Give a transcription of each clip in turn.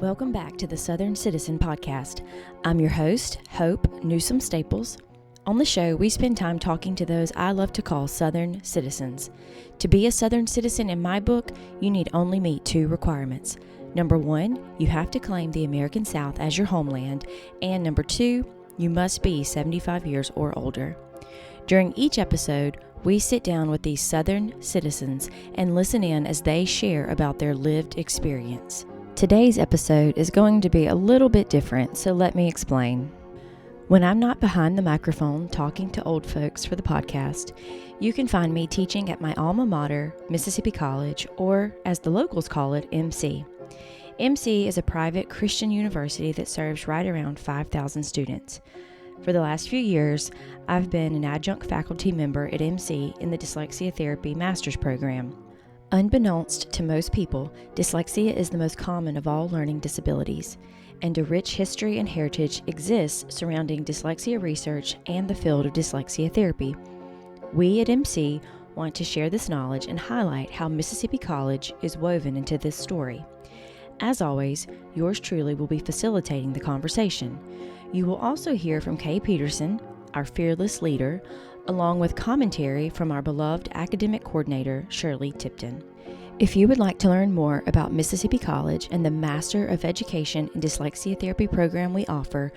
Welcome back to the Southern Citizen Podcast. I'm your host, Hope Newsom Staples. On the show, we spend time talking to those I love to call Southern citizens. To be a Southern citizen in my book, you need only meet two requirements. Number one, you have to claim the American South as your homeland. And number two, you must be 75 years or older. During each episode, we sit down with these Southern citizens and listen in as they share about their lived experience. Today's episode is going to be a little bit different, so let me explain. When I'm not behind the microphone talking to old folks for the podcast, you can find me teaching at my alma mater, Mississippi College, or as the locals call it, MC. MC is a private Christian university that serves right around 5,000 students. For the last few years, I've been an adjunct faculty member at MC in the Dyslexia Therapy Master's Program. Unbeknownst to most people, dyslexia is the most common of all learning disabilities, and a rich history and heritage exists surrounding dyslexia research and the field of dyslexia therapy. We at MC want to share this knowledge and highlight how Mississippi College is woven into this story. As always, yours truly will be facilitating the conversation. You will also hear from Kay Peterson, our fearless leader, along with commentary from our beloved academic coordinator, Shirley Tipton. If you would like to learn more about Mississippi College and the Master of Education in Dyslexia Therapy program we offer,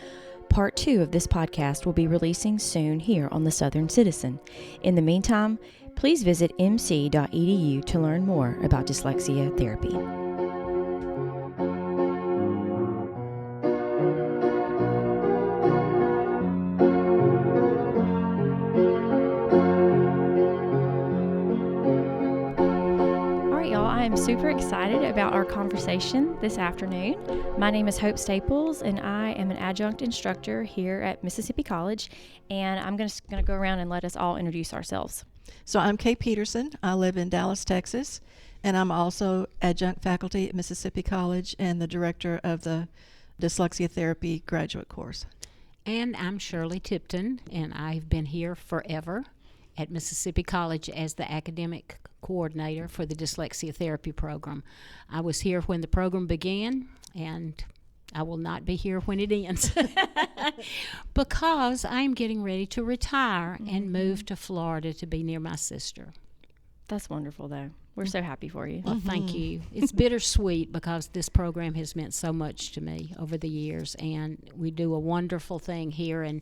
Part 2 of this podcast will be releasing soon here on the Southern Citizen. In the meantime, please visit mc.edu to learn more about dyslexia therapy. I'm super excited about our conversation this afternoon. My name is Hope Staples, and I am an adjunct instructor here at Mississippi College, and I'm going to go around and let us all introduce ourselves. So I'm Kay Peterson. I live in Dallas, Texas, and I'm also adjunct faculty at Mississippi College and the director of the Dyslexia Therapy graduate course. And I'm Shirley Tipton, and I've been here forever at Mississippi College as the academic coordinator for the Dyslexia Therapy program. I was here when the program began, and I will not be here when it ends because I'm getting ready to retire and move to Florida to be near my sister. That's wonderful, though. We're so happy for you. Well, thank you. It's bittersweet because this program has meant so much to me over the years, and we do a wonderful thing here, and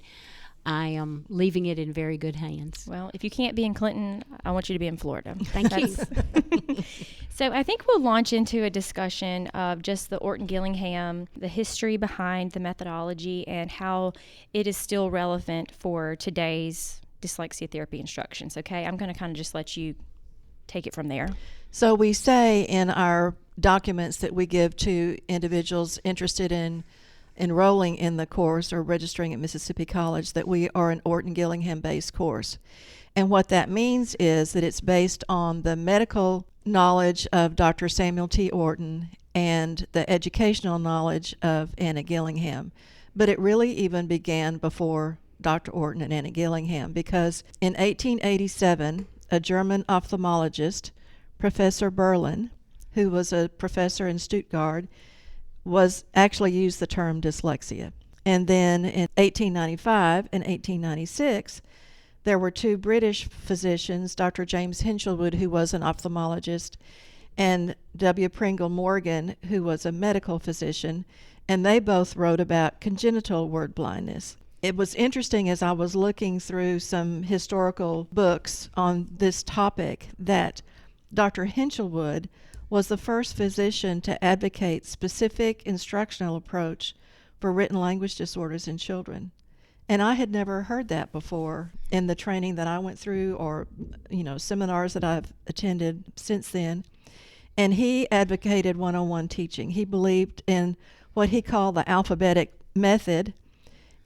I am leaving it in very good hands. Well, if you can't be in Clinton, I want you to be in Florida. Thank you. So I think we'll launch into a discussion of just the Orton-Gillingham, the history behind the methodology, and how it is still relevant for today's dyslexia therapy instructions. Okay, I'm going to kind of just let you take it from there. So we say in our documents that we give to individuals interested in enrolling in the course or registering at Mississippi College that we are an Orton-Gillingham based course. And what that means is that it's based on the medical knowledge of Dr. Samuel T. Orton and the educational knowledge of Anna Gillingham. But it really even began before Dr. Orton and Anna Gillingham, because in 1887, a German ophthalmologist, Professor Berlin, who was a professor in Stuttgart, was actually used the term dyslexia. And then in 1895 and 1896, there were two British physicians, Dr. James Hinchelwood, who was an ophthalmologist, and W. Pringle Morgan, who was a medical physician, and they both wrote about congenital word blindness. It was interesting as I was looking through some historical books on this topic that Dr. Hinchelwood was the first physician to advocate specific instructional approach for written language disorders in children. And I had never heard that before in the training that I went through or, seminars that I've attended since then. And he advocated one-on-one teaching. He believed in what he called the alphabetic method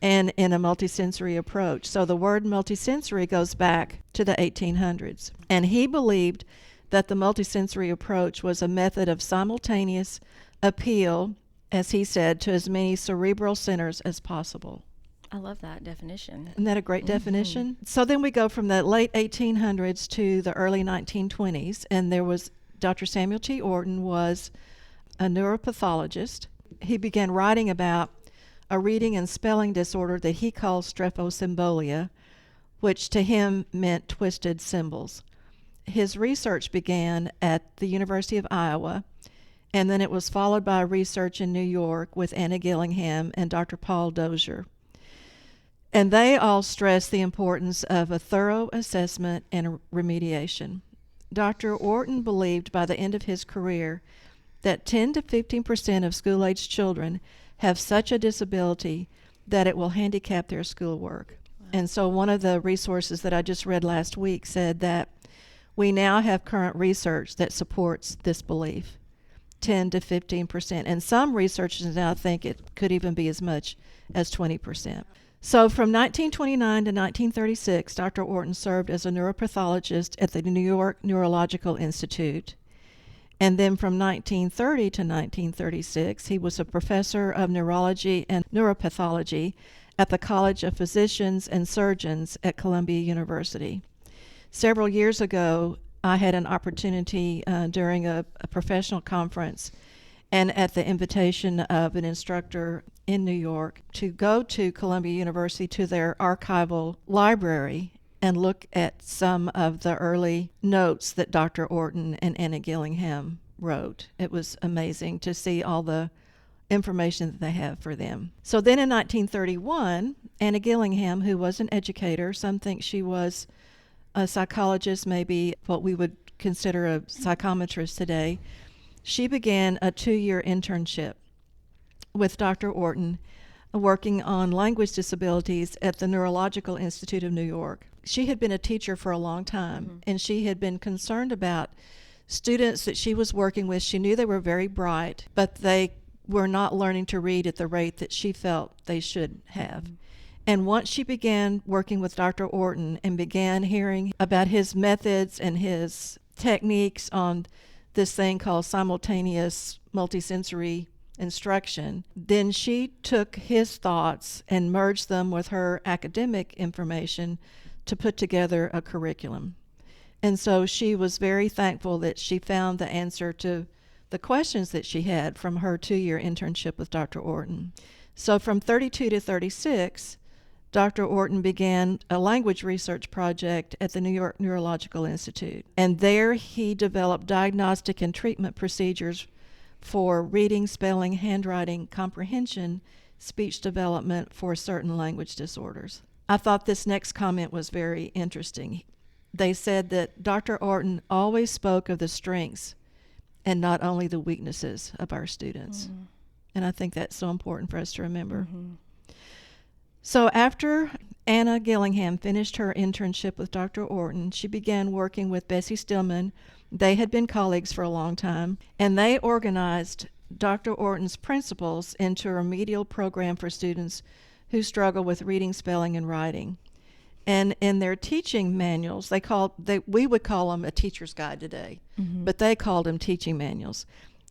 and in a multisensory approach. So the word multisensory goes back to the 1800s. And he believed that the multisensory approach was a method of simultaneous appeal, as he said, to as many cerebral centers as possible. I love that definition. Isn't that a great definition? So then we go from the late 1800s to the early 1920s, and there was Dr. Samuel T. Orton was a neuropathologist. He began writing about a reading and spelling disorder that he called strephosymbolic, which to him meant twisted symbols. His research began at the University of Iowa, and then it was followed by research in New York with Anna Gillingham and Dr. Paul Dozier. And they all stressed the importance of a thorough assessment and remediation. Dr. Orton believed by the end of his career that 10 to 15% of school-aged children have such a disability that it will handicap their schoolwork. Wow. And so one of the resources that I just read last week said that we now have current research that supports this belief, 10 to 15%. And some researchers now think it could even be as much as 20%. So from 1929 to 1936, Dr. Orton served as a neuropathologist at the New York Neurological Institute. And then from 1930 to 1936, he was a professor of neurology and neuropathology at the College of Physicians and Surgeons at Columbia University. Several years ago, I had an opportunity during a professional conference and at the invitation of an instructor in New York to go to Columbia University to their archival library and look at some of the early notes that Dr. Orton and Anna Gillingham wrote. It was amazing to see all the information that they have for them. So then in 1931, Anna Gillingham, who was an educator, some think she was a psychologist, maybe what we would consider a psychometrist today, she began a 2-year internship with Dr. Orton working on language disabilities at the Neurological Institute of New York. She had been a teacher for a long time, and she had been concerned about students that she was working with. She knew they were very bright, but they were not learning to read at the rate that she felt they should have. And once she began working with Dr. Orton and began hearing about his methods and his techniques on this thing called simultaneous multisensory instruction, then she took his thoughts and merged them with her academic information to put together a curriculum. And so she was very thankful that she found the answer to the questions that she had from her 2-year internship with Dr. Orton. So from 32 to 36, Dr. Orton began a language research project at the New York Neurological Institute. And there he developed diagnostic and treatment procedures for reading, spelling, handwriting, comprehension, speech development for certain language disorders. I thought this next comment was very interesting. They said that Dr. Orton always spoke of the strengths and not only the weaknesses of our students. Mm-hmm. And I think that's so important for us to remember. Mm-hmm. So after Anna Gillingham finished her internship with Dr. Orton, she began working with Bessie Stillman. They had been colleagues for a long time, and they organized Dr. Orton's principles into a remedial program for students who struggle with reading, spelling, and writing. And in their teaching manuals, we would call them a teacher's guide today, but they called them teaching manuals.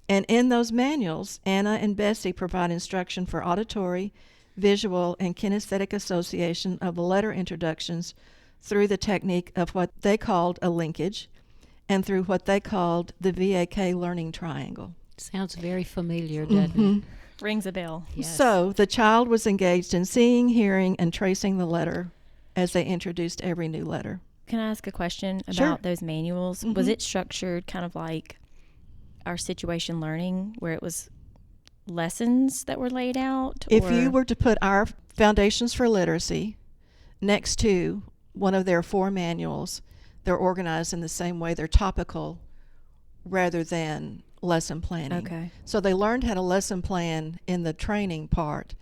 And in those manuals, Anna and Bessie provide instruction for auditory, visual, and kinesthetic association of the letter introductions through the technique of what they called a linkage and through what they called the VAK learning triangle. Sounds very familiar, doesn't it? Rings a bell. Yes. So the child was engaged in seeing, hearing, and tracing the letter as they introduced every new letter. Can I ask a question about Sure. those manuals? Was it structured kind of like our situation learning, where it was lessons that were laid out? If you were to put our Foundations for Literacy next to one of their 4 manuals, they're organized in the same way. They're topical rather than lesson planning. Okay. So they learned how to lesson plan in the training part,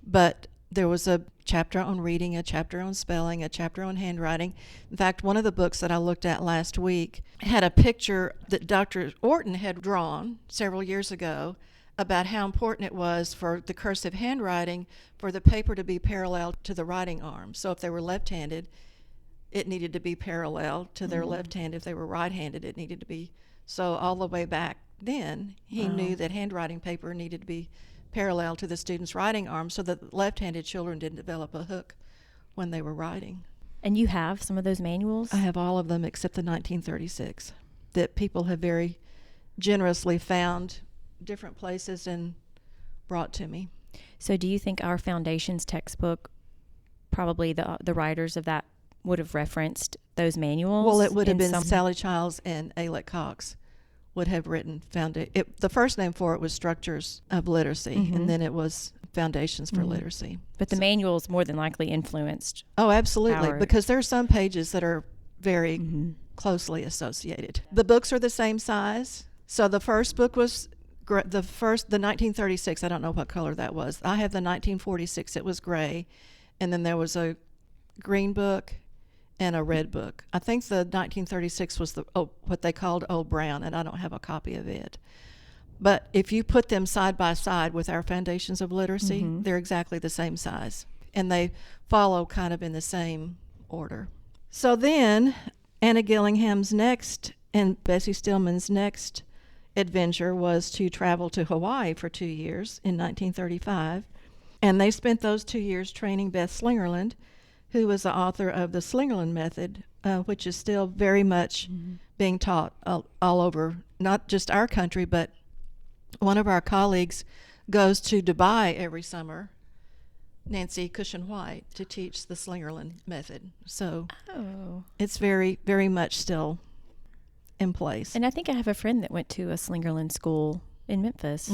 but there was a chapter on reading, a chapter on spelling, a chapter on handwriting. In fact, one of the books that I looked at last week had a picture that Dr. Orton had drawn several years ago about how important it was for the cursive handwriting for the paper to be parallel to the writing arm. So if they were left-handed, it needed to be parallel to their left hand. If they were right-handed, it needed to be. So all the way back then, he knew that handwriting paper needed to be parallel to the student's writing arm so that left-handed children didn't develop a hook when they were writing. And you have some of those manuals? I have all of them except the 1936 that people have very generously found different places and brought to me. So do you think our foundations textbook, probably the writers of that would have referenced those manuals? Well, it would have in been Sally Childs and Alec Cox would have written the first name for it was Structures of Literacy, and then it was Foundations for Literacy. But the manuals more than likely influenced. Oh, absolutely, because there are some pages that are very closely associated. The books are the same size. So the first book was the 1936. I don't know what color that was. I have the 1946. It was gray, and then there was a green book and a red book. I think the 1936 was what they called Old Brown, and I don't have a copy of it. But if you put them side by side with our Foundations of Literacy, they're exactly the same size, and they follow kind of in the same order. So then Anna Gillingham's next and Bessie Stillman's next adventure was to travel to Hawaii for 2 years in 1935, and they spent those 2 years training Beth Slingerland, who was the author of the Slingerland Method, which is still very much being taught all over, not just our country, but one of our colleagues goes to Dubai every summer, Nancy Cushion White, to teach the Slingerland Method. So it's very, very much still in place. And I think I have a friend that went to a Slingerland school in Memphis.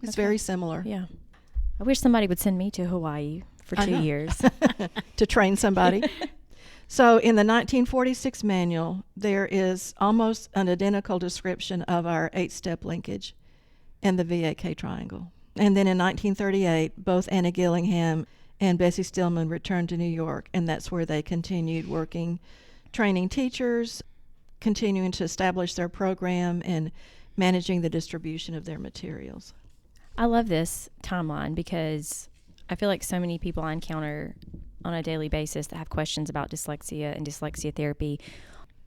It's very similar. Yeah. I wish somebody would send me to Hawaii for 2 years. To train somebody. So in the 1946 manual, there is almost an identical description of our 8-step linkage and the VAK triangle. And then in 1938, both Anna Gillingham and Bessie Stillman returned to New York, and that's where they continued working, training teachers, continuing to establish their program, and managing the distribution of their materials. I love this timeline because I feel like so many people I encounter on a daily basis that have questions about dyslexia and dyslexia therapy,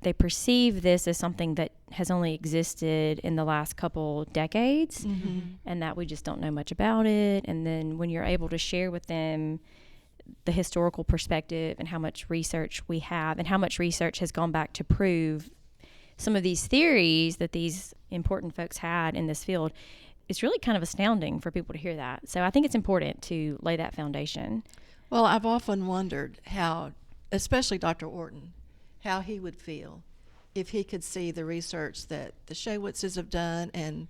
they perceive this as something that has only existed in the last couple decades and that we just don't know much about it. And then when you're able to share with them the historical perspective and how much research we have and how much research has gone back to prove some of these theories that these important folks had in this field, it's really kind of astounding for people to hear that. So I think it's important to lay that foundation. Well, I've often wondered how, especially Dr. Orton, how he would feel if he could see the research that the Shawitzes have done and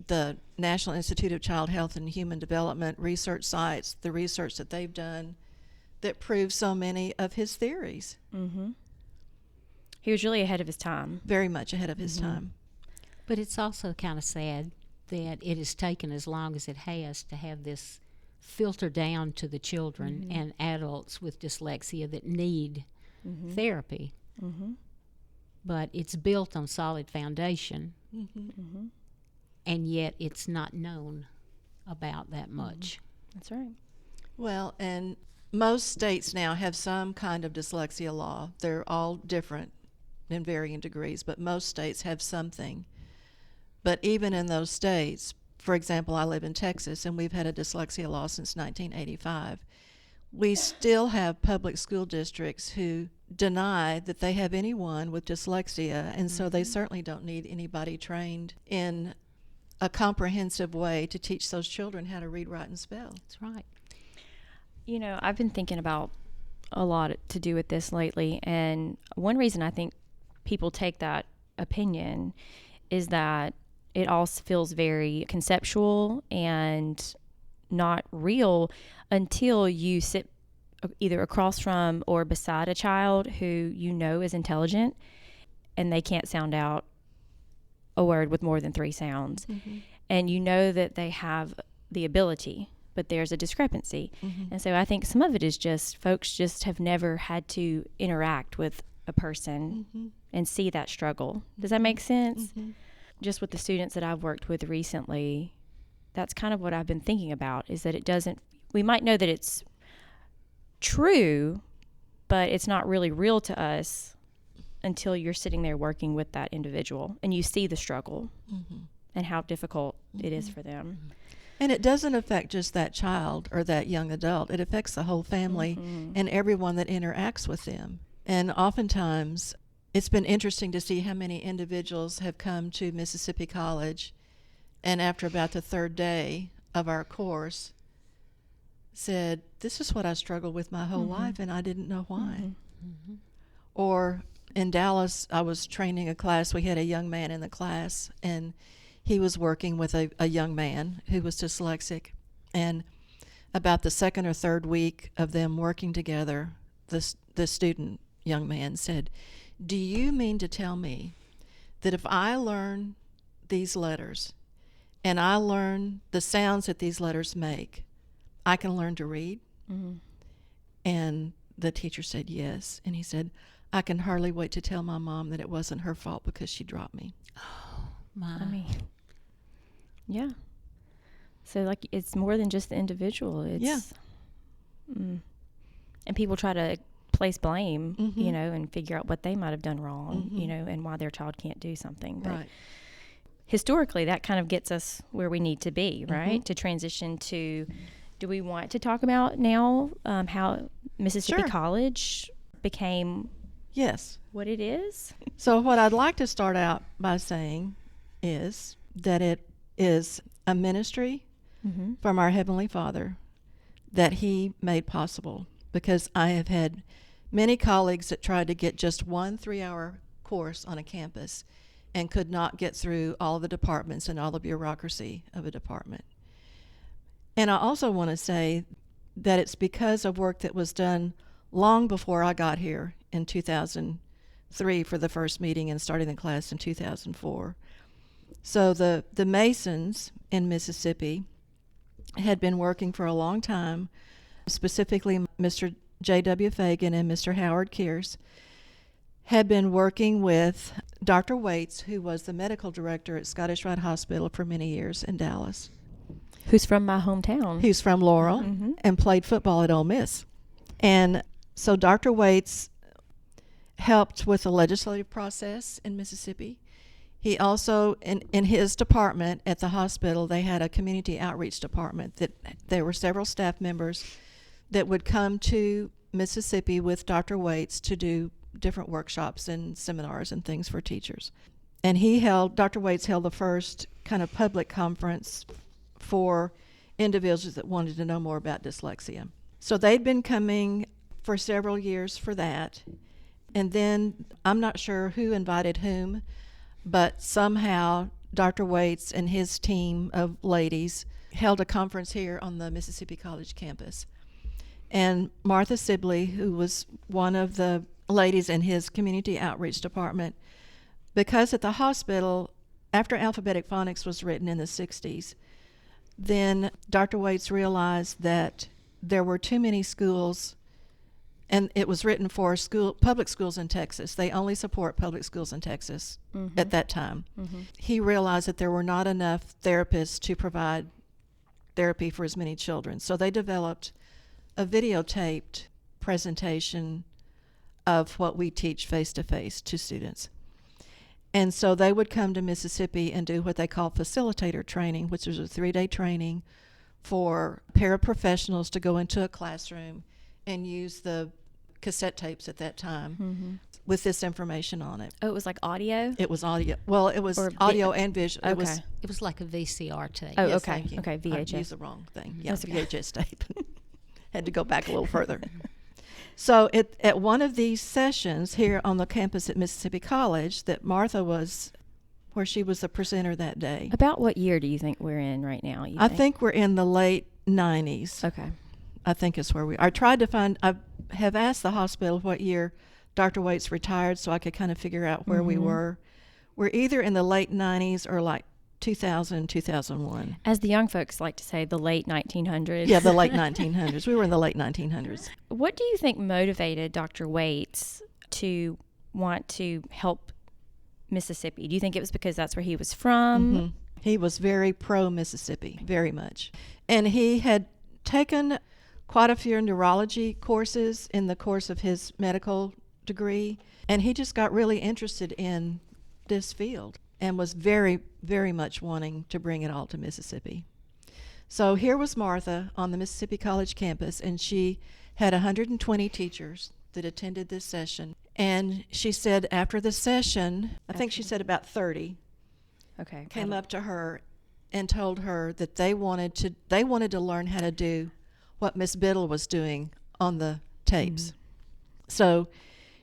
the National Institute of Child Health and Human Development research sites, the research that they've done that proves so many of his theories. He was really ahead of his time. Very much ahead of his time. But it's also kind of sad that it has taken as long as it has to have this filter down to the children and adults with dyslexia that need therapy. But it's built on solid foundation, and yet it's not known about that much. That's right. Well, and most states now have some kind of dyslexia law. They're all different in varying degrees, but most states have something. But even in those states, for example, I live in Texas, and we've had a dyslexia law since 1985. We still have public school districts who deny that they have anyone with dyslexia, and so they certainly don't need anybody trained in a comprehensive way to teach those children how to read, write, and spell. That's right. You know, I've been thinking about a lot to do with this lately, and one reason I think people take that opinion is that it all feels very conceptual and not real until you sit either across from or beside a child who you know is intelligent and they can't sound out a word with more than 3 sounds. And you know that they have the ability, but there's a discrepancy. And so I think some of it is just folks just have never had to interact with a person and see that struggle. Does that make sense? Just with the students that I've worked with recently, that's kind of what I've been thinking about, is that it doesn't, we might know that it's true, but it's not really real to us until you're sitting there working with that individual and you see the struggle and how difficult it is for them. And it doesn't affect just that child or that young adult. It affects the whole family and everyone that interacts with them. And oftentimes, it's been interesting to see how many individuals have come to Mississippi College and after about the third day of our course said, this is what I struggled with my whole life, and I didn't know why. Or in Dallas, I was training a class. We had a young man in the class, and he was working with a young man who was dyslexic. And about the second or third week of them working together, the student young man said, do you mean to tell me that if I learn these letters and I learn the sounds that these letters make, I can learn to read? And the teacher said yes. And he said, I can hardly wait to tell my mom that it wasn't her fault because she dropped me. Oh, my. I mean, yeah. So, like, it's more than just the individual. It's, and people try to place blame, you know, and figure out what they might have done wrong, you know, and why their child can't do something. But Right. historically, that kind of gets us where we need to be, right? To transition to, do we want to talk about now how Mississippi Sure. College became Yes. what it is? So what I'd like to start out by saying is that it is a ministry from our Heavenly Father that He made possible, because I have had many colleagues that tried to get just 1 3-hour course on a campus and could not get through all the departments and all the bureaucracy of a department. And I also want to say that it's because of work that was done long before I got here in 2003 for the first meeting and starting the class in 2004. So the Masons in Mississippi had been working for a long time, specifically Mr. J.W. Fagan and Mr. Howard Kears, had been working with Dr. Waits, who was the medical director at Scottish Rite Hospital for many years in Dallas. Who's from my hometown. He's from Laurel and played football at Ole Miss. And so Dr. Waits helped with the legislative process in Mississippi. He also, in his department at the hospital, they had a community outreach department that there were several staff members that would come to Mississippi with Dr. Waits to do different workshops and seminars and things for teachers. And Dr. Waits held the first kind of public conference for individuals that wanted to know more about dyslexia. So they'd been coming for several years for that. And then I'm not sure who invited whom, but somehow Dr. Waits and his team of ladies held a conference here on the Mississippi College campus. And Martha Sibley, who was one of the ladies in his community outreach department, because at the hospital, after alphabetic phonics was written in the 60s, then Dr. Waits realized that there were too many schools, and it was written for public schools in Texas. They only support public schools in Texas at that time. He realized that there were not enough therapists to provide therapy for as many children. So they developed a videotaped presentation of what we teach face-to-face to students. And so they would come to Mississippi and do what they call facilitator training, which is a 3-day training for paraprofessionals to go into a classroom and use the cassette tapes at that time with this information on it. Oh, it was like audio? It was audio. Well, it was audio and visual. Okay. It was like a VCR tape. Oh, Yes, okay. thank you. Okay, I VHS. used the wrong thing. Yeah, That's okay. VHS tape. Had to go back a little further. So at one of these sessions here on the campus at Mississippi College that Martha was, where she was the presenter that day. About what year do you think we're in right now? I think we're in the late 90s. Okay. I think is where I tried to find, I have asked the hospital what year Dr. Waits retired so I could kind of figure out where we were. We're either in the late 90s or like 2000, 2001. As the young folks like to say, the late 1900s. Yeah, the late 1900s. We were in the late 1900s. What do you think motivated Dr. Waits to want to help Mississippi? Do you think it was because that's where he was from? He was very pro-Mississippi, very much. And he had taken quite a few neurology courses in the course of his medical degree, and he just got really interested in this field and was very, very much wanting to bring it all to Mississippi. So here was Martha on the Mississippi College campus, and she had 120 teachers that attended this session. And she said after the session, I think she said about 30, Okay. came up to her and told her that they wanted to learn how to do what Miss Biddle was doing on the tapes. Mm-hmm. So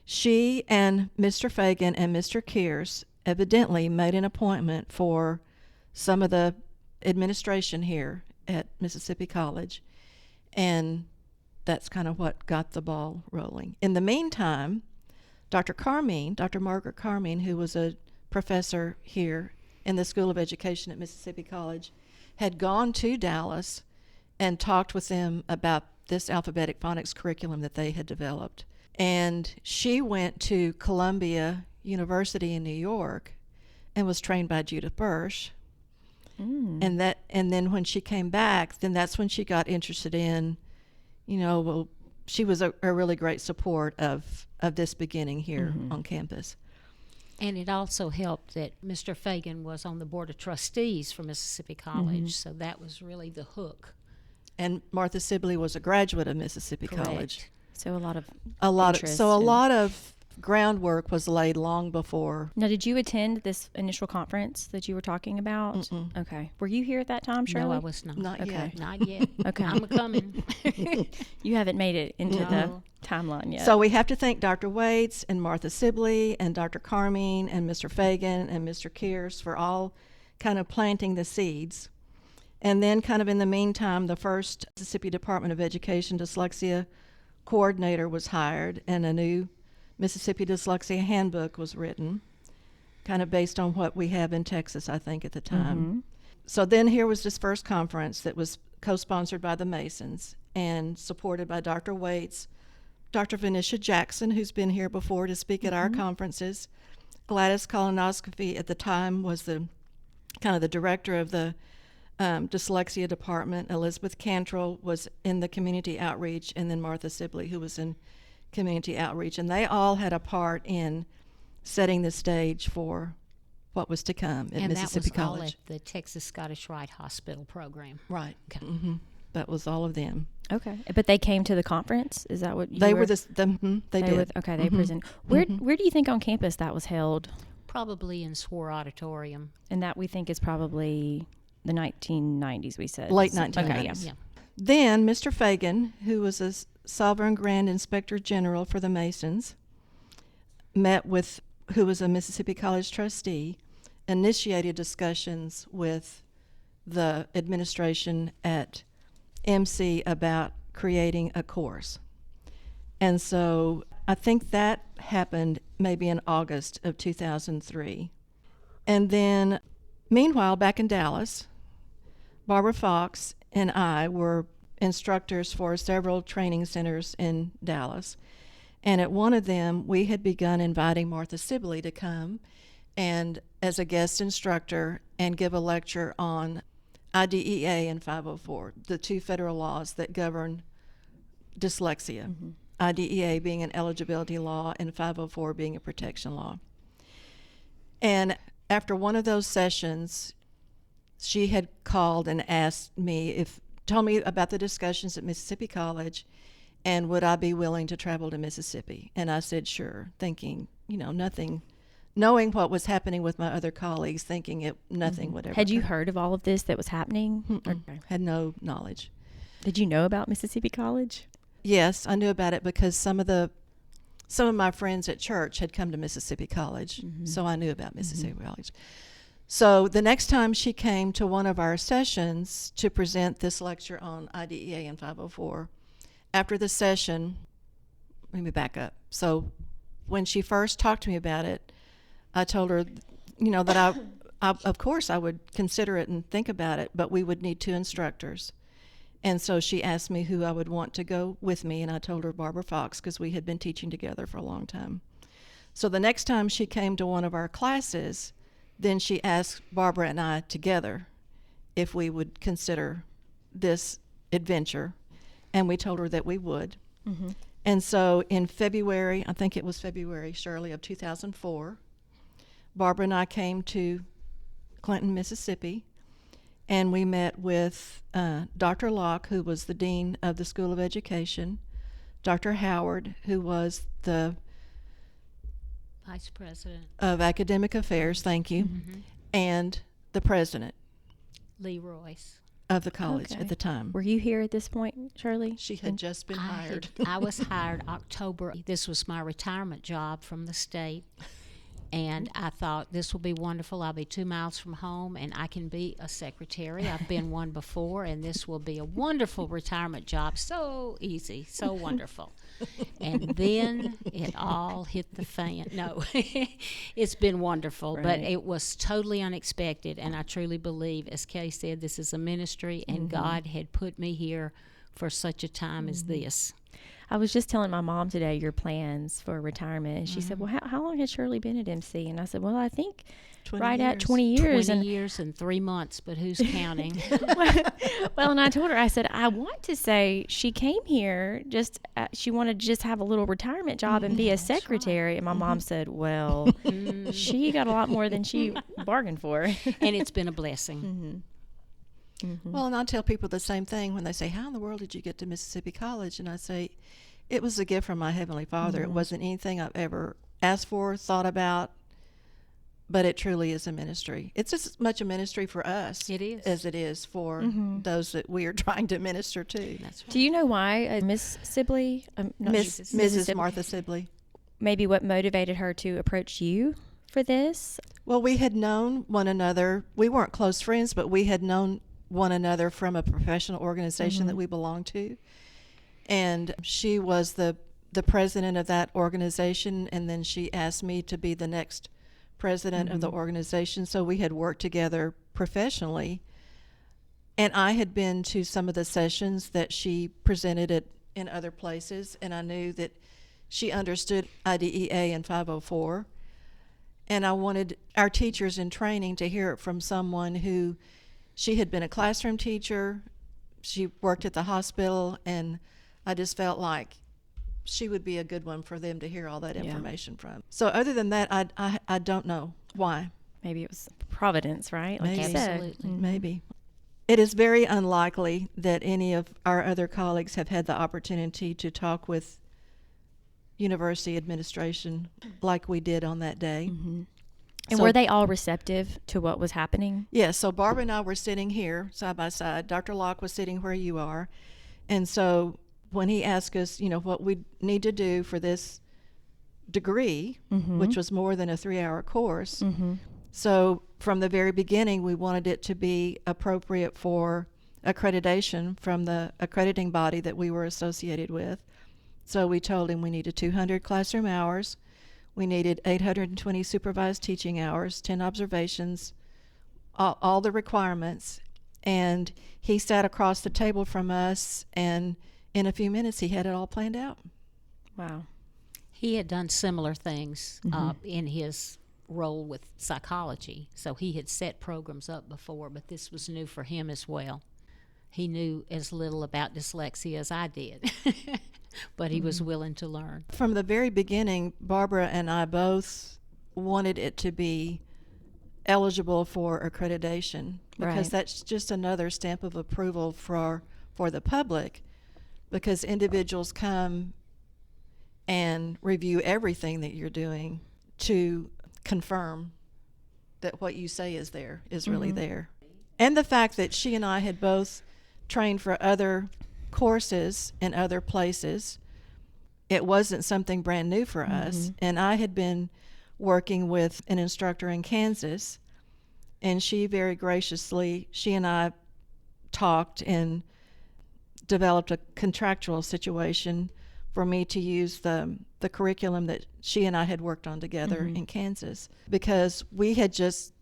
she and Mr. Fagan and Mr. Kears evidently made an appointment for some of the administration here at Mississippi College, and that's kind of what got the ball rolling. In the meantime, Dr. Margaret Carmine, who was a professor here in the School of Education at Mississippi College, had gone to Dallas and talked with them about this alphabetic phonics curriculum that they had developed. And she went to Columbia University in New York and was trained by Judith Bursch. And then when she came back, then that's when she got interested in, she was a really great support of this beginning here on campus. And it also helped that Mr. Fagan was on the Board of Trustees for Mississippi College, so that was really the hook. And Martha Sibley was a graduate of Mississippi Correct. College. So a lot of groundwork was laid long before. Now, did you attend this initial conference that you were talking about? Mm-mm. Okay. Were you here at that time, Shirley? No, I was not. Not Okay. yet. Not yet. Okay. I'm coming. You haven't made it into No. the timeline yet. So we have to thank Dr. Waits and Martha Sibley and Dr. Carmine and Mr. Fagan and Mr. Kears for all kind of planting the seeds. And then kind of in the meantime, the first Mississippi Department of Education dyslexia coordinator was hired, and a new Mississippi Dyslexia handbook was written, kind of based on what we have in Texas, I think, at the time. So then here was this first conference that was co-sponsored by the Masons and supported by Dr. Waits, Dr. Venetia Jackson, who's been here before to speak at our conferences. Gladys Kolonoscopy at the time was the kind of the director of the dyslexia department. Elizabeth Cantrell was in the community outreach, and then Martha Sibley, who was in community outreach, and they all had a part in setting the stage for what was to come at Mississippi that was all College. at the Texas Scottish Rite Hospital program. Right. Okay. That was all of them. Okay. But they came to the conference? Is that what you They were? were they did. Okay, they presented. Where do you think on campus that was held? Probably in Swore Auditorium. And that we think is probably the 1990s, we said. Late So- 1990s. Okay, yeah. Yeah. Then Mr. Fagan, who was a Sovereign Grand Inspector General for the Masons, met with, who was a Mississippi College trustee, initiated discussions with the administration at MC about creating a course. And so I think that happened maybe in August of 2003. And then, meanwhile, back in Dallas, Barbara Fox and I were instructors for several training centers in Dallas. And at one of them, we had begun inviting Martha Sibley to come and as a guest instructor and give a lecture on IDEA and 504, the two federal laws that govern dyslexia. IDEA being an eligibility law and 504 being a protection law. And after one of those sessions, she had called and asked me told me about the discussions at Mississippi College and would I be willing to travel to Mississippi. And I said, sure, thinking, nothing, knowing what was happening with my other colleagues, thinking nothing would ever Had you come. heard of all of this that was happening? Okay. Had no knowledge. Did you know about Mississippi College? Yes, I knew about it because some of my friends at church had come to Mississippi College, so I knew about Mississippi College. So the next time she came to one of our sessions to present this lecture on IDEA and 504, after the session, let me back up. So when she first talked to me about it, I told her, that I of course I would consider it and think about it, but we would need 2 instructors. And so she asked me who I would want to go with me, and I told her Barbara Fox because we had been teaching together for a long time. So the next time she came to one of our classes, then she asked Barbara and I together if we would consider this adventure, and we told her that we would. And so in February, I think it was February, Shirley, of 2004, Barbara and I came to Clinton, Mississippi, and we met with Dr. Locke, who was the dean of the School of Education, Dr. Howard, who was the Vice President of Academic Affairs, thank you, and the president. Leroy's. of the college Okay. at the time. Were you here at this point, Shirley? She had just been hired. I was hired October. This was my retirement job from the state. And I thought, this will be wonderful. I'll be 2 miles from home, and I can be a secretary. I've been one before, and this will be a wonderful retirement job. So easy, so wonderful. And then it all hit the fan. No, it's been wonderful, but Right. it was totally unexpected. And I truly believe, as Kay said, this is a ministry, and God had put me here for such a time as this. I was just telling my mom today your plans for retirement, and she said, "Well, how long has Shirley been at MC?" And I said, "Well, I think 20 right at years. 20 years." 20 And years and 3 months, but who's counting? well, and I told her, I said, I want to say she came here just she wanted to just have a little retirement job and be a secretary. And my mom said, "Well, she got a lot more than she bargained for." And it's been a blessing. Well, and I tell people the same thing when they say, "How in the world did you get to Mississippi College?" And I say, it was a gift from my Heavenly Father. It wasn't anything I've ever asked for, thought about, but it truly is a ministry. It's as much a ministry for us It is. as it is for those that we are trying to minister to. That's right. Do you know why Miss Sibley, not Mrs. Sibley, Martha Sibley. maybe what motivated her to approach you for this? Well, we had known one another. We weren't close friends, but we had known one another from a professional organization that we belonged to. And she was the president of that organization, and then she asked me to be the next president of the organization. So we had worked together professionally. And I had been to some of the sessions that she presented at in other places, and I knew that she understood IDEA and 504. And I wanted our teachers in training to hear it from someone who, she had been a classroom teacher, she worked at the hospital, and I just felt like she would be a good one for them to hear all that information from. So other than that, I don't know why. Maybe it was Providence, right? Like Maybe. you said. Absolutely. Maybe. It is very unlikely that any of our other colleagues have had the opportunity to talk with university administration like we did on that day. And So- were they all receptive to what was happening? Yeah, so Barbara and I were sitting here side by side. Dr. Locke was sitting where you are. And so when he asked us, what we need to do for this degree, which was more than a 3-hour course, so from the very beginning, we wanted it to be appropriate for accreditation from the accrediting body that we were associated with. So we told him we needed 200 classroom hours. We needed 820 supervised teaching hours, 10 observations, all the requirements. And he sat across the table from us, and in a few minutes, he had it all planned out. Wow. He had done similar things in his role with psychology. So he had set programs up before, but this was new for him as well. He knew as little about dyslexia as I did, but he was willing to learn. From the very beginning, Barbara and I both wanted it to be eligible for accreditation, because Right. that's just another stamp of approval for the public, because individuals come and review everything that you're doing to confirm that what you say is there is really there. And the fact that she and I had both trained for other courses in other places, it wasn't something brand new for us. And I had been working with an instructor in Kansas, and she very graciously, she and I talked and developed a contractual situation for me to use the curriculum that she and I had worked on together in Kansas, because we had just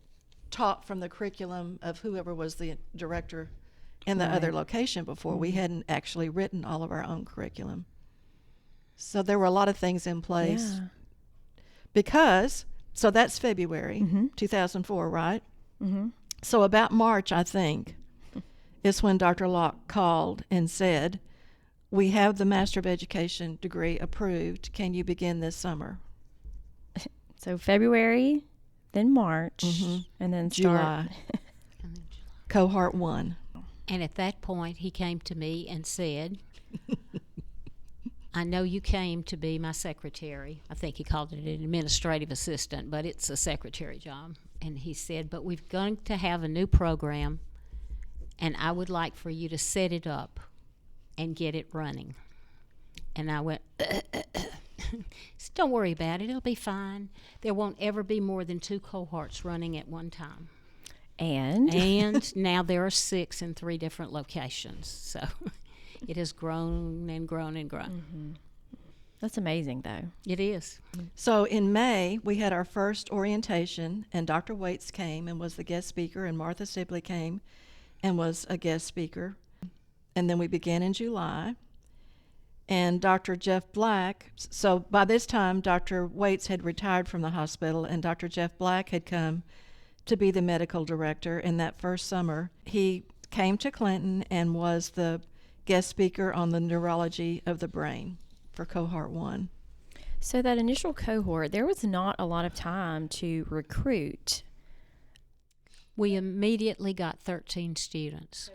taught from the curriculum of whoever was the director in the other location before. We hadn't actually written all of our own curriculum. So there were a lot of things in place. Yeah. So that's February 2004, right? So about March, I think, is when Dr. Locke called and said, "We have the Master of Education degree approved. Can you begin this summer?" So February, then March, and then start. July. Cohort 1. And at that point, he came to me and said, I know you came to be my secretary. I think he called it an administrative assistant, but it's a secretary job. And he said, but we're going to have a new program, and I would like for you to set it up and get it running. And I went, said, don't worry about it. It'll be fine. There won't ever be more than 2 cohorts running at one time. And now there are 6 in 3 different locations. So it has grown and grown and grown. Mm-hmm. That's amazing, though. It is. So in May, we had our first orientation, and Dr. Waits came and was the guest speaker, and Martha Sibley came and was a guest speaker. And then we began in July. And Dr. Jeff Black, so by this time, Dr. Waits had retired from the hospital, and Dr. Jeff Black had come to be the medical director. In that first summer, he came to Clinton and was the guest speaker on the neurology of the brain for cohort 1. So that initial cohort, there was not a lot of time to recruit. We immediately got 13 students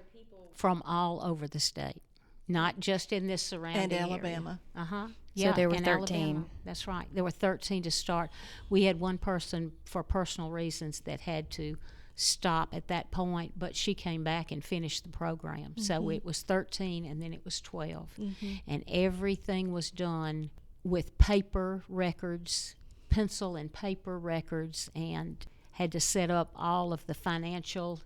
from all over the state, not just in this surrounding And Alabama. area. Uh-huh. So Yeah, there were and 13. Alabama. That's right. There were 13 to start. We had one person for personal reasons that had to stop at that point, but she came back and finished the program. Mm-hmm. So it was 13 and then it was 12. Mm-hmm. And everything was done with paper records, pencil and paper records, and had to set up all of the financial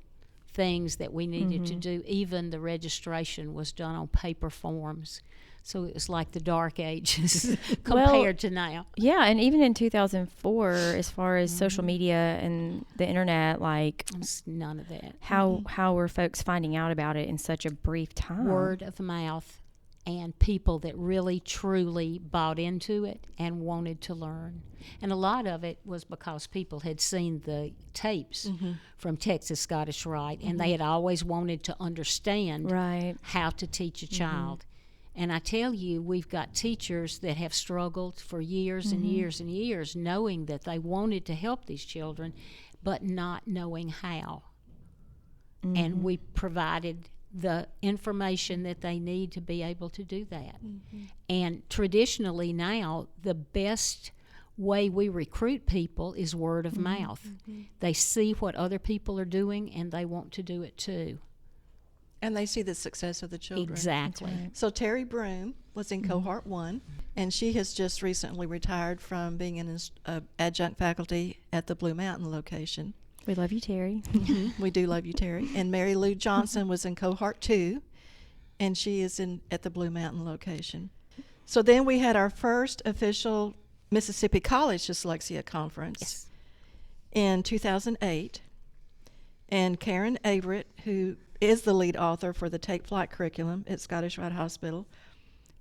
things that we needed to do. Even the registration was done on paper forms. So it was like the dark ages compared to now. Yeah, and even in 2004, as far as social media and the internet, like It's none of that. how were folks finding out about it in such a brief time? Word of mouth and people that really truly bought into it and wanted to learn. And a lot of it was because people had seen the tapes from Texas Scottish Rite, and they had always wanted to understand how to teach a child. And I tell you, we've got teachers that have struggled for years and years and years, knowing that they wanted to help these children, but not knowing how. And we provided the information that they need to be able to do that. And traditionally now, the best way we recruit people is word of mouth. They see what other people are doing, and they want to do it too. And they see the success of the children. Exactly. So Terry Broom was in cohort 1, and she has just recently retired from being an adjunct faculty at the Blue Mountain location. We love you, Terry. We do love you, Terry. And Mary Lou Johnson was in cohort 2, and she is at the Blue Mountain location. So then we had our first official Mississippi College Dyslexia Conference in 2008. And Karen Averett, who is the lead author for the Take Flight curriculum at Scottish Rite Hospital,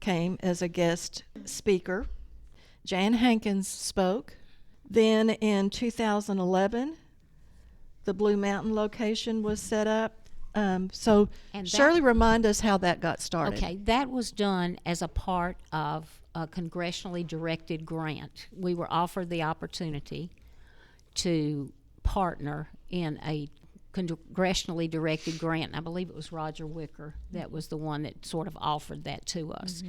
came as a guest speaker. Jan Hankins spoke. Then in 2011, the Blue Mountain location was set up. So Shirley, remind us how that got started. Okay, that was done as a part of a congressionally directed grant. We were offered the opportunity to partner in a congressionally directed grant. I believe it was Roger Wicker that was the one that sort of offered that to us.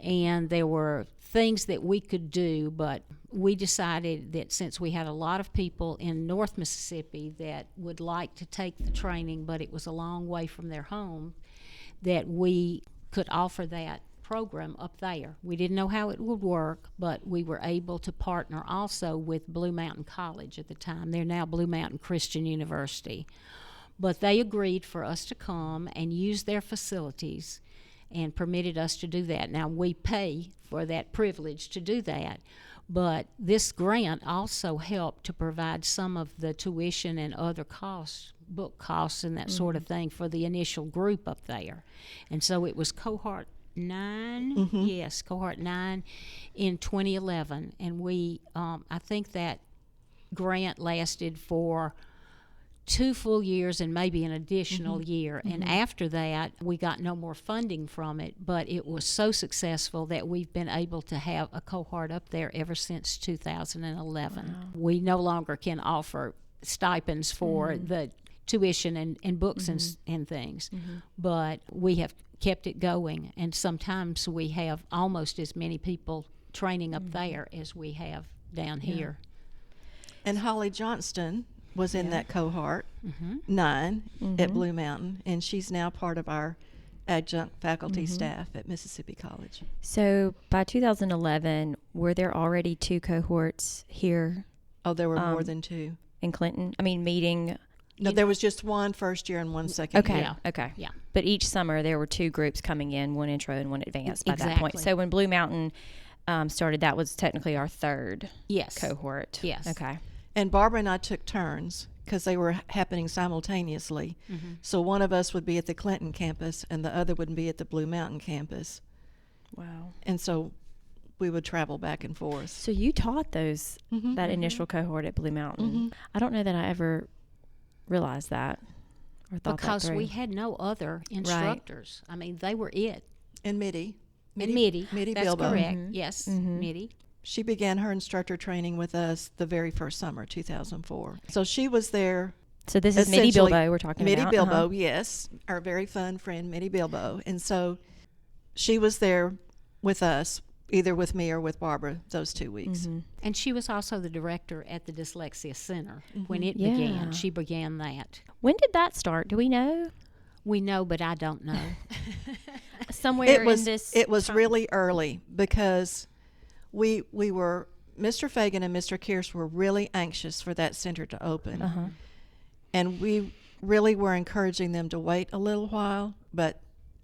And there were things that we could do, but we decided that since we had a lot of people in North Mississippi that would like to take the training, but it was a long way from their home, that we could offer that program up there. We didn't know how it would work, but we were able to partner also with Blue Mountain College at the time. They're now Blue Mountain Christian University. But they agreed for us to come and use their facilities and permitted us to do that. Now, we pay for that privilege to do that, but this grant also helped to provide some of the tuition and other costs, book costs and that sort of thing for the initial group up there. And so it was cohort 9, cohort 9 in 2011, and we I think that grant lasted for 2 full years and maybe an additional year, and after that we got no more funding from it, but it was so successful that we've been able to have a cohort up there ever since 2011. Wow. We no longer can offer stipends for the tuition and books and things, but we have kept it going, and sometimes we have almost as many people training up there as we have down here. And Holly Johnston was in Yeah. that cohort, Mm-hmm. 9 Mhm. at Blue Mountain, and she's now part of our adjunct faculty Mhm. staff at Mississippi College. So by 2011, were there already 2 cohorts here Oh, there were more Um, than 2. in Clinton? I mean, meeting. No, there was just one first year and one second Okay. year. Okay. Yeah. But each summer there were 2 groups coming in, one intro and one advanced by that point. Exactly. So when Blue Mountain started, that was technically our 3rd Yes. cohort. Yes. Okay. And Barbara and I took turns because they were happening simultaneously. Mm-hmm. So one of us would be at the Clinton campus and the other would be at the Blue Mountain campus. Wow. And so we would travel back and forth. So you taught those Mhm. that initial cohort at Blue Mountain. Mhm. I don't know that I ever realized that or thought Because that through. we had no other instructors. I mean, they were it. And Mitty. And Mitty. Mitty That's Bilbo. correct. Mhm. Yes, Mhm. Mitty. She began her instructor training with us the very first summer, 2004. So she was there. So this is Mitty essentially, Bilbo we're talking Mitty about. Bilbo, Uh-huh. yes, our very fun friend Mitty Bilbo. And so she was there with us, either with me or with Barbara, those 2 weeks. Mhm. And she was also the director at the Dyslexia Center when it Yeah. began. She began that. When did that start? Do we know? We know, but I don't know. Somewhere It was in this. it was really early because we were Mr. Fagan and Mr. Kearse were really anxious for that center to open. Uh-huh. And we really were encouraging them to wait a little while, but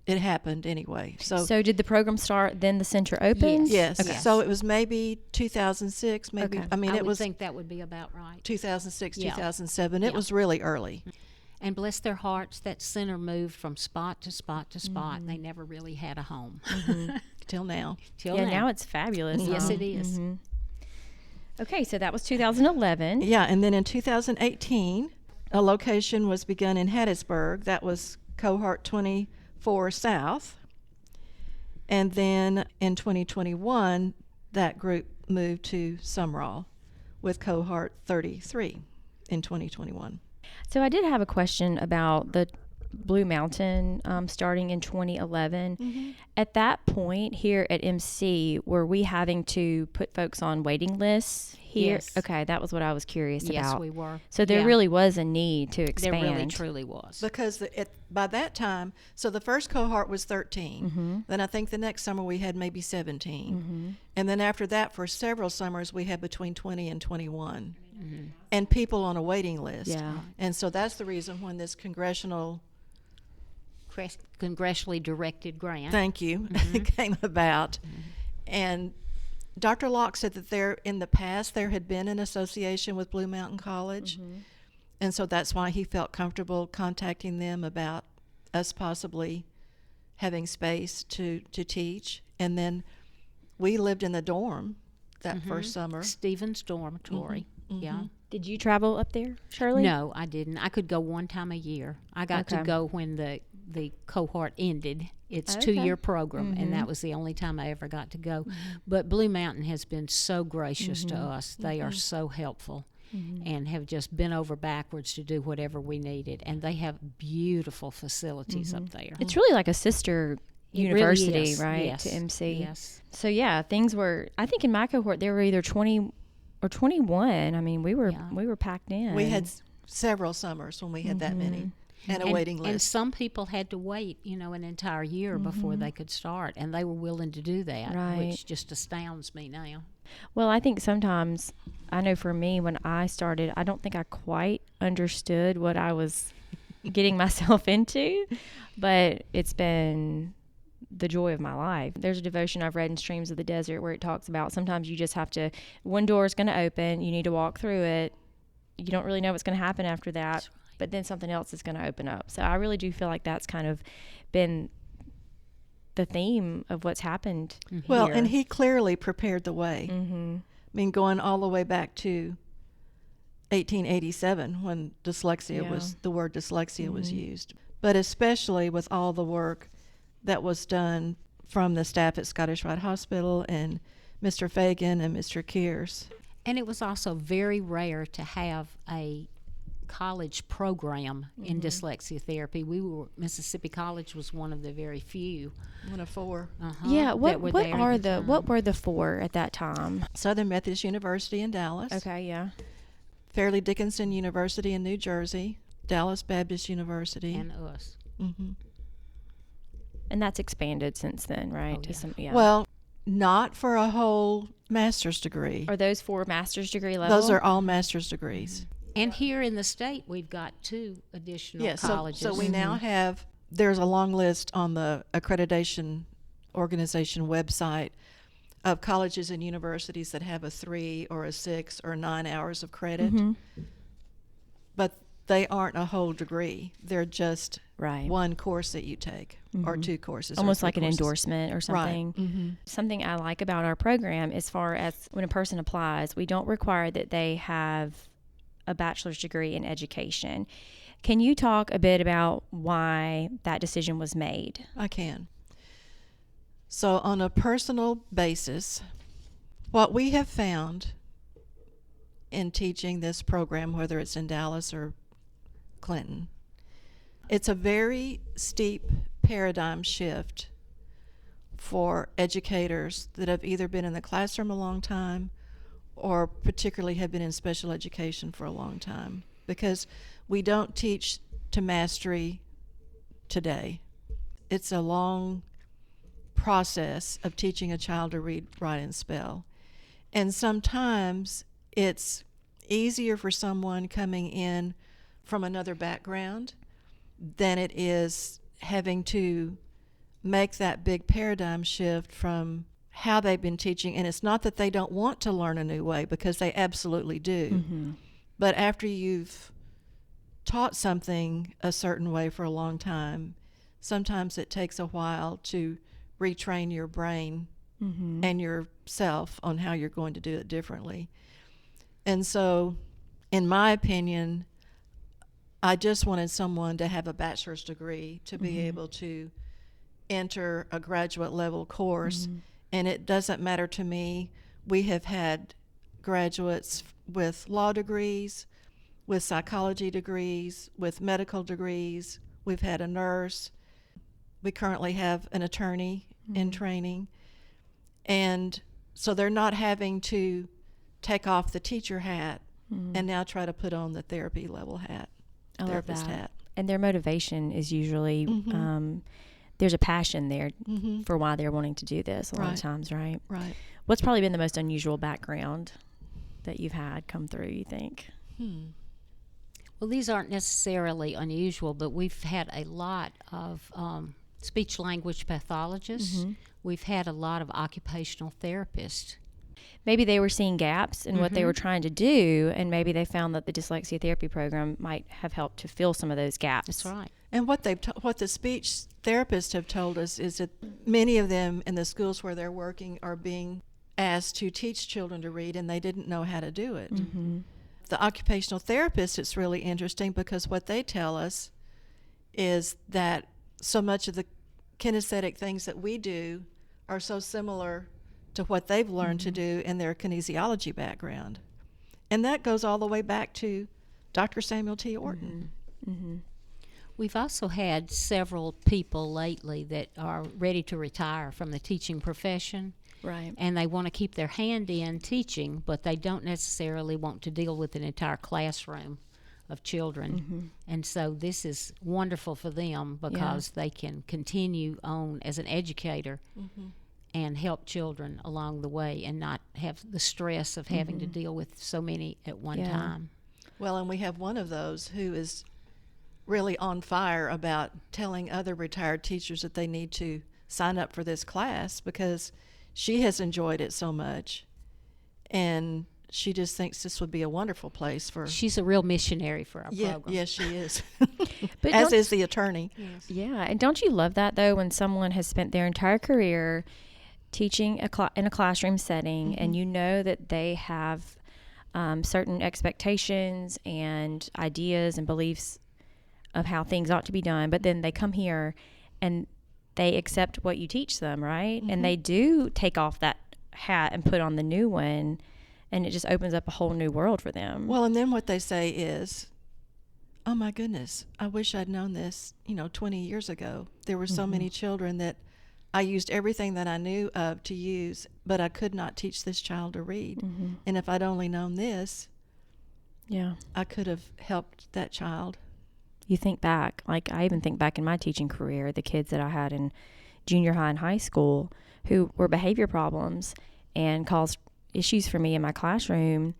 it happened anyway. So did the program start? Then the center opened. yes. Okay. So it was maybe 2006, maybe Okay. I mean I it would was think that would be about right. 2006, Yeah. 2007. It Yeah. was really early. And bless their hearts, that center moved from spot to spot to spot. And they never really had a home Till now. till Yeah, now. now it's fabulous. Yes, huh? it is. Mhm. Okay, so that was 2011. Yeah, and then in 2018, a location was begun in Hattiesburg. That was cohort 24 South. And then in 2021, that group moved to Sumrall with cohort 33 in 2021. So I did have a question about the Blue Mountain starting in 2011. At that point here at MC, were we having to put folks on waiting lists here? Yes. Okay, that was what I was curious Yes, about. we were. So there Yeah. really was a need to There expand. really truly was. Because by that time, so the first cohort was 13. Then I think the next summer we had maybe 17. And then after that, for several summers, we had between 20 and 21. And people on a waiting list. Yeah. And so that's the reason when this Congressionally directed grant. thank you, came about. And Dr. Locke said that in the past there had been an association with Blue Mountain College. And so that's why he felt comfortable contacting them about us possibly having space to teach. And then we lived in the dorm that first summer. Stevens Dormitory. Yeah. Did you travel up there, Shirley? No, I didn't. I could go one time a year. I got to Okay. go when the cohort ended. It's Okay. 2-year program, and that was the only time I ever got to go. But Blue Mountain has been so gracious to us. They are so helpful and have just bent over backwards to do whatever we needed. And they have beautiful facilities up there. It's really like a sister It really university, is. right, Yes. to MC. Yes. So yeah, things were. I think in my cohort there were either 20 or 21. I mean, we were packed in. We had several summers when we had that many and a waiting list. And some people had to wait, an entire year before they could start, and they were willing to do that, Right. which just astounds me now. Well, I think sometimes, I know for me when I started, I don't think I quite understood what I was getting myself into, but it's been the joy of my life. There's a devotion I've read in Streams of the Desert where it talks about sometimes you just have to, one door is going to open, you need to walk through it. You don't really know what's going to happen after that, That's right. but then something else is going to open up. So I really do feel like that's kind of been the theme of what's happened Well, here. and he clearly prepared the way. Mm-hmm. I mean, going all the way back to 1887 when dyslexia the word dyslexia was used. But especially with all the work that was done from the staff at Scottish Rite Hospital and Mr. Fagan and Mr. Kearse. And it was also very rare to have a college program in dyslexia therapy. Mississippi College was one of the very few. One of 4. Yeah, that what were what there are at the time. what were the 4 at that time? Southern Methodist University in Dallas. Okay, yeah. Fairleigh Dickinson University in New Jersey, Dallas Baptist University. And us. Mm-hmm. And that's expanded since then, right? Oh, To yeah. some, yeah. Well, not for a whole master's degree. Are those for master's degree level? Those are all master's degrees. And here in the state, we've got 2 additional Yes, colleges. so we now have, there's a long list on the accreditation organization website of colleges and universities that have a 3 or a 6 or 9 hours of credit. But they aren't a whole degree. They're just Right. one course that you take or 2 courses. or Almost 3 like an courses. endorsement or something. Right. Something I like about our program, as far as when a person applies, we don't require that they have a bachelor's degree in education. Can you talk a bit about why that decision was made? I can. So on a personal basis, what we have found in teaching this program, whether it's in Dallas or Clinton, it's a very steep paradigm shift for educators that have either been in the classroom a long time or particularly have been in special education for a long time, because we don't teach to mastery today. It's a long process of teaching a child to read, write, and spell. And sometimes it's easier for someone coming in from another background than it is having to make that big paradigm shift from how they've been teaching. And it's not that they don't want to learn a new way, because they absolutely do. But after you've taught something a certain way for a long time, sometimes it takes a while to retrain your brain and yourself on how you're going to do it differently. And so, in my opinion, I just wanted someone to have a bachelor's degree to be able to enter a graduate level course. And it doesn't matter to me. We have had graduates with law degrees, with psychology degrees, with medical degrees. We've had a nurse. We currently have an attorney in training. And so they're not having to take off the teacher hat and now try to put on the therapy level hat, I love therapist that. hat. And their motivation is usually, there's a passion there for why they're wanting to do this a lot of times, right? Right. What's probably been the most unusual background that you've had come through, you think? Well, these aren't necessarily unusual, but we've had a lot of speech language pathologists. We've had a lot of occupational therapists. Maybe they were seeing gaps in what they were trying to do, and maybe they found that the dyslexia therapy program might have helped to fill some of those gaps. That's right. And what what the speech therapists have told us is that many of them in the schools where they're working are being asked to teach children to read, and they didn't know how to do it. The occupational therapists, it's really interesting, because what they tell us is that so much of the kinesthetic things that we do are so similar to what they've learned to do in their kinesiology background. And that goes all the way back to Dr. Samuel T. Orton. We've also had several people lately that are ready to retire from the teaching profession. Right. And they want to keep their hand in teaching, but they don't necessarily want to deal with an entire classroom of children. And so this is wonderful for them, because they can continue on as an educator and help children along the way and not have the stress of having to deal with so many at one time. Well, and we have one of those who is really on fire about telling other retired teachers that they need to sign up for this class, because she has enjoyed it so much, and she just thinks this would be a wonderful place for. She's a real missionary for our program. Yes, she is. But As is the attorney. Yeah, and don't you love that, though, when someone has spent their entire career teaching in a classroom setting, and you know that they have certain expectations and ideas and beliefs of how things ought to be done, but then they come here and they accept what you teach them, right? And they do take off that hat and put on the new one, and it just opens up a whole new world for them. Well, and then what they say is, oh my goodness, I wish I'd known this, 20 years ago. There were so many children that I used everything that I knew of to use, but I could not teach this child to read. And if I'd only known this, Yeah. I could have helped that child. You think back, like I even think back in my teaching career, the kids that I had in junior high and high school who were behavior problems and caused issues for me in my classroom.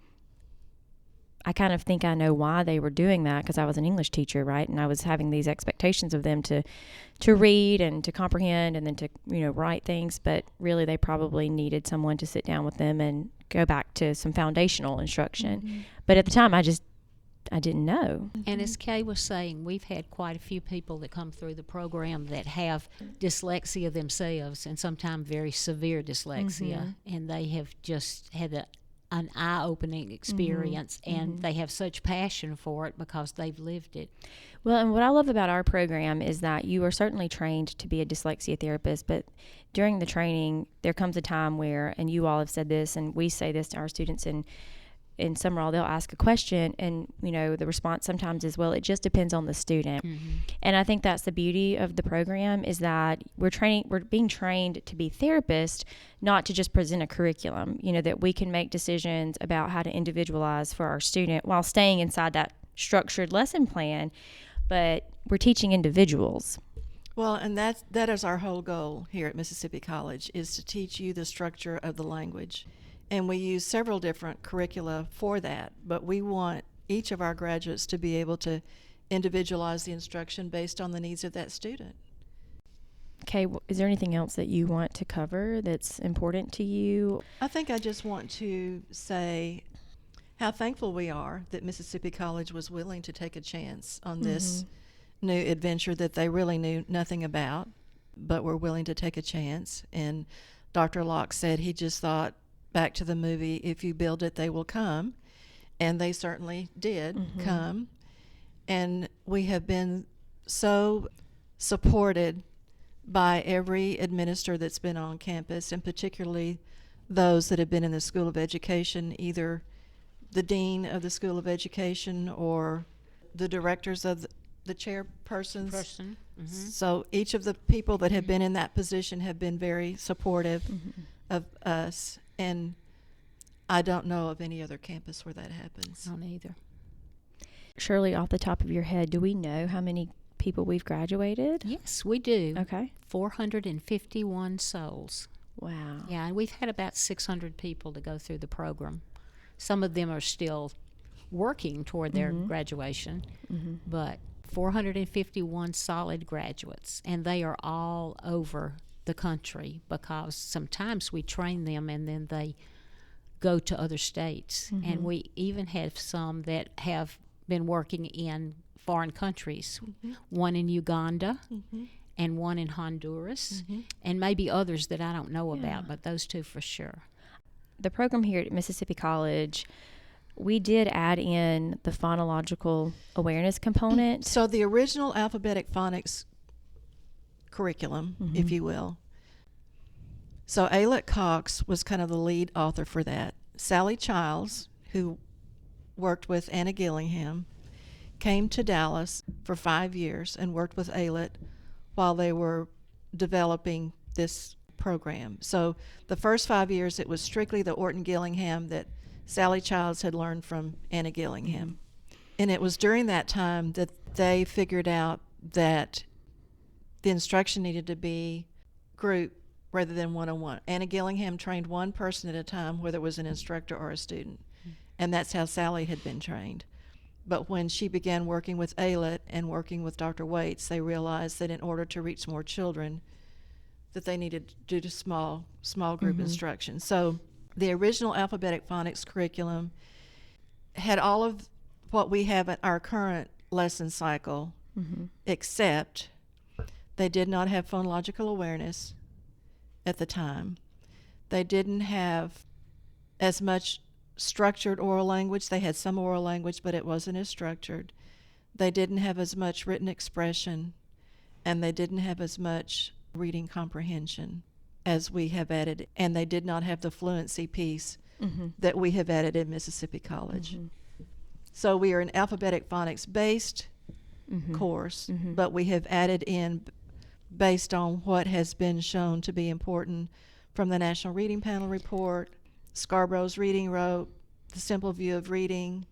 I kind of think I know why they were doing that because I was an English teacher, right? And I was having these expectations of them to read and to comprehend and then to, write things. But really, they probably needed someone to sit down with them and go back to some foundational instruction. Mm-hmm. But at the time, I didn't know. And as Kay was saying, we've had quite a few people that come through the program that have dyslexia themselves, and sometimes very severe dyslexia, and they have just had an eye-opening experience, and they have such passion for it because they've lived it. Well, and what I love about our program is that you are certainly trained to be a dyslexia therapist, but during the training, there comes a time where, and you all have said this, and we say this to our students in Summerall, they'll ask a question, and the response sometimes is, well, it just depends on the student. And I think that's the beauty of the program is that we're being trained to be therapists, not to just present a curriculum, that we can make decisions about how to individualize for our student while staying inside that structured lesson plan, but we're teaching individuals. Well, and that is our whole goal here at Mississippi College, is to teach you the structure of the language. And we use several different curricula for that, but we want each of our graduates to be able to individualize the instruction based on the needs of that student. Okay, is there anything else that you want to cover that's important to you? I think I just want to say how thankful we are that Mississippi College was willing to take a chance on this new adventure that they really knew nothing about, but were willing to take a chance. And Dr. Locke said he just thought, back to the movie, if you build it, they will come. And they certainly did come. And we have been so supported by every administrator that's been on campus, and particularly those that have been in the School of Education, either the dean of the School of Education or the directors of the chairpersons. So each of the people that have been in that position have been very supportive of us. And I don't know of any other campus where that happens. I don't either. Shirley, off the top of your head, do we know how many people we've graduated? Yes, we do. Okay. 451 souls. Wow. Yeah, and we've had about 600 people to go through the program. Some of them are still working toward their graduation, but 451 solid graduates, and they are all over the country because sometimes we train them and then they go to other states. And we even have some that have been working in foreign countries, one in Uganda and one in Honduras, and maybe others that I don't know about, but those two for sure. The program here at Mississippi College, we did add in the phonological awareness component. So the original alphabetic phonics curriculum, if you will. So Aylett Cox was kind of the lead author for that. Sally Childs, who worked with Anna Gillingham, came to Dallas for 5 years and worked with Aylett while they were developing this program. So the first 5 years it was strictly the Orton Gillingham that Sally Childs had learned from Anna Gillingham. And it was during that time that they figured out that the instruction needed to be group rather than one-on-one. Anna Gillingham trained one person at a time, whether it was an instructor or a student. And that's how Sally had been trained. But when she began working with Aylett and working with Dr. Waits, they realized that in order to reach more children, that they needed to do small group instruction. So the original alphabetic phonics curriculum had all of what we have at our current lesson cycle, except they did not have phonological awareness at the time. They didn't have as much structured oral language. They had some oral language, but it wasn't as structured. They didn't have as much written expression, and they didn't have as much reading comprehension as we have added, and they did not have the fluency piece that we have added in Mississippi College. So we are an alphabetic phonics based course, but we have added in based on what has been shown to be important from the National Reading Panel report, Scarborough's Reading Rope, the simple view of reading,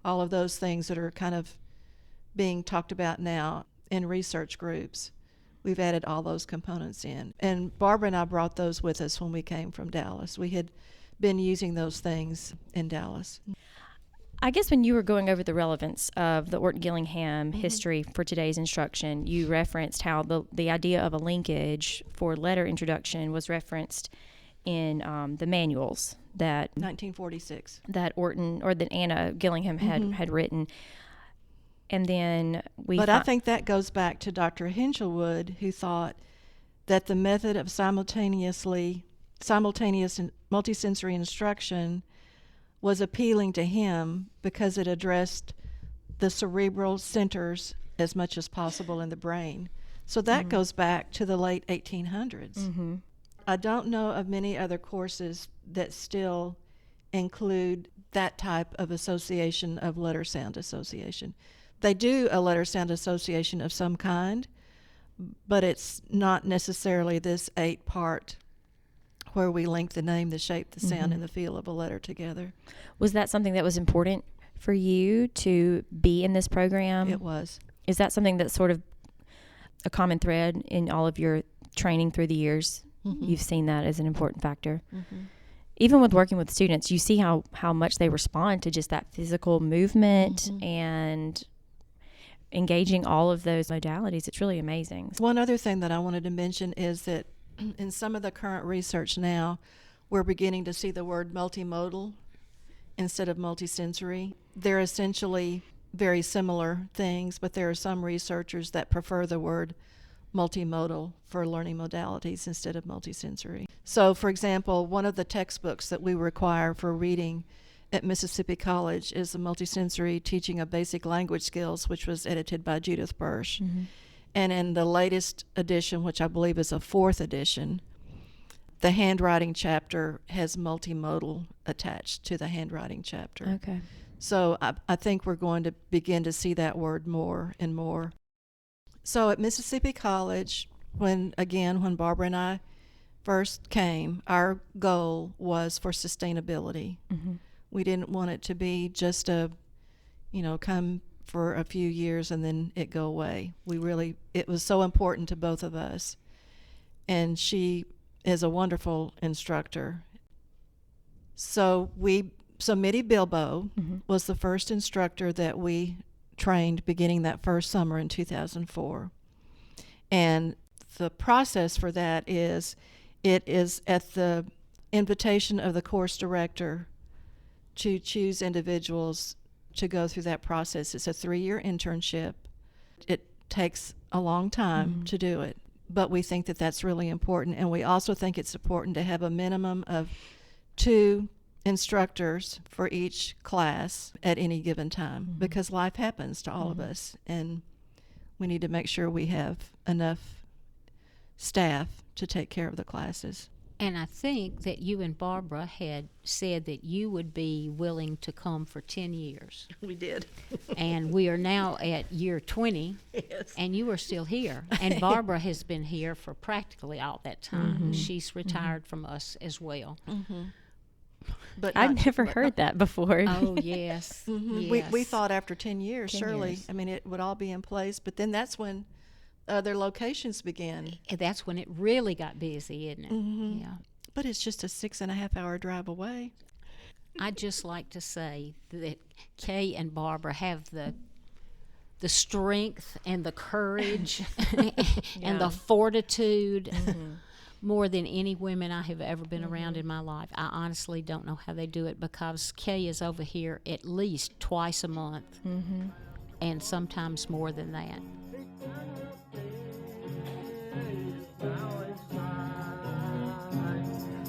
all of those things that are kind of being talked about now in research groups. We've added all those components in. And Barbara and I brought those with us when we came from Dallas. We had been using those things in Dallas. I guess when you were going over the relevance of the Orton-Gillingham history for today's instruction, you referenced how the idea of a linkage for letter introduction was referenced in the manuals that 1946. That Orton or that Anna Gillingham had written. And then But I think that goes back to Dr. Hinshelwood, who thought that the method of simultaneous and multisensory instruction was appealing to him because it addressed the cerebral centers as much as possible in the brain. So that goes back to the late 1800s. I don't know of many other courses that still include that type of association of letter sound association. They do a letter sound association of some kind, but it's not necessarily this 8-part where we link the name, the shape, the sound, and the feel of a letter together. Was that something that was important for you to be in this program? It was. Is that something that's sort of a common thread in all of your training through the years? You've seen that as an important factor. Even with working with students, you see how much they respond to just that physical movement and engaging all of those modalities. It's really amazing. One other thing that I wanted to mention is that in some of the current research now, we're beginning to see the word multimodal instead of multisensory. They're essentially very similar things, but there are some researchers that prefer the word multimodal for learning modalities instead of multisensory. So, for example, one of the textbooks that we require for reading at Mississippi College is the Multisensory Teaching of Basic Language Skills, which was edited by Judith Bursch. And in the latest edition, which I believe is a 4th edition, the handwriting chapter has multimodal attached to the handwriting chapter. Okay. So I think we're going to begin to see that word more and more. So at Mississippi College, when Barbara and I first came, our goal was for sustainability. We didn't want it to be just come for a few years and then it go away. It was so important to both of us. And she is a wonderful instructor. So Mitty Bilbo was the first instructor that we trained beginning that first summer in 2004. And the process for that is, it is at the invitation of the course director to choose individuals to go through that process. It's a 3-year internship. It takes a long time to do it, but we think that that's really important. And we also think it's important to have a minimum of 2 instructors for each class at any given time, because life happens to all of us, and we need to make sure we have enough staff to take care of the classes. And I think that you and Barbara had said that you would be willing to come for 10 years. We did. And we are now at year 20, Yes. and you are still here. And Barbara has been here for practically all that time. She's retired from us as well. But I've never heard that before. Oh, yes. Yes. We thought after 10 years, 10 surely, years. I mean, it would all be in place. But then that's when other locations began. That's when it really got busy, isn't it? Yeah. But it's just a 6.5-hour drive away. I'd just like to say that Kay and Barbara have the strength and the courage and the fortitude more than any women I have ever been around in my life. I honestly don't know how they do it, because Kay is over here at least twice a month, and sometimes more than that.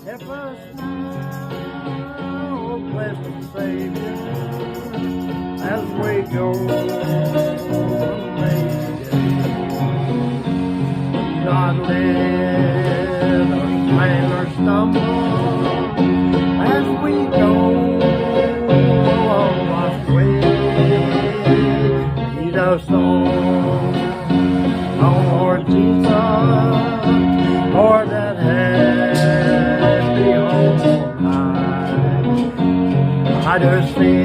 Help us now, blessed Savior, as we go on God, let us fail or stumble as we go along God's way. Lead us on, Lord Jesus, for that happy home. I just think